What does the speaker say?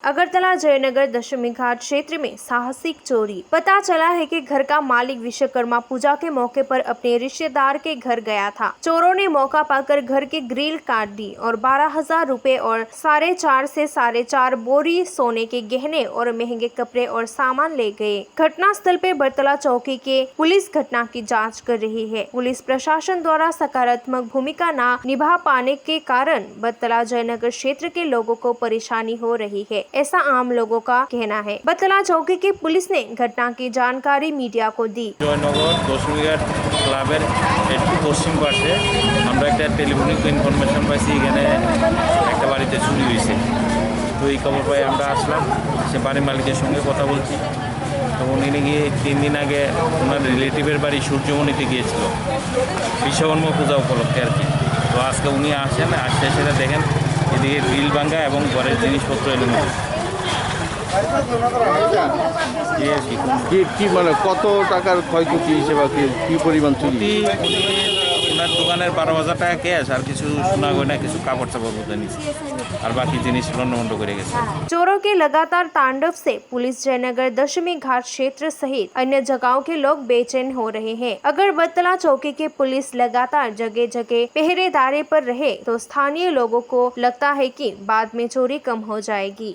अगरतला जयनगर दशमी घाट क्षेत्र में साहसिक चोरी। पता चला है कि घर का मालिक विश्वकर्मा पूजा के मौके पर अपने रिश्तेदार के घर गया था। चोरों ने मौका पाकर घर की ग्रिल काट दी और 12,000 रुपए और 4.5 से 4.5 बोरी सोने के गहने और महंगे कपड़े और सामान ले गए। घटना स्थल पे बरतला चौकी के पुलिस घटना की जाँच कर रही है। पुलिस प्रशासन द्वारा सकारात्मक भूमिका न निभा पाने के कारण बरतला जयनगर क्षेत्र के लोगों को परेशानी हो रही है, ऐसा आम लोगों का कहना है। बरतला चौकी की पुलिस ने घटना की जानकारी मीडिया को दी। जयनगर दशमी घाट क्लाबर একটু পশ্চিম পাশে আমরা একটা টেলিফোনিক ইনফরমেশন পাইছি এখানে একটা বাড়িতে চুরি হয়েছে। তো এই খবর পাই আমরা আসলাম, সে বাড়ির মালিকের সঙ্গে কথা বলছি। তো উনি নাকি 3 দিন আগে ওনার রিলেটিভের বাড়ি সূর্যমণিতে গিয়েছিল বিশ্বকর্মা পূজা উপলক্ষে আর কি। তো আজকে উনি আসেন, আসতে সেটা দেখেন এদিকে গ্রিল ভাঙা এবং ঘরের জিনিসপত্র এলোমেলো। কি মানে কত টাকার ক্ষয়ক্ষতি হিসেবে কি পরিমাণ চুরি? ওনার দোকানের 12,000 টাকা ক্যাশ আর কিছু সোনা গয়না, কিছু কাপড় চাপড় বোঝা নিচ্ছে আর বাকি জিনিস লন্ডভন্ড করে গেছে। चोरों के लगातार तांडव से पुलिस जयनगर दशमी घाट क्षेत्र सहित अन्य जगहों के लोग बेचैन हो रहे हैं। अगर बरतला चौकी के पुलिस लगातार जगह जगह पहरेदारी पर रहे तो स्थानीय लोगों को लगता है कि बाद में चोरी कम हो जाएगी।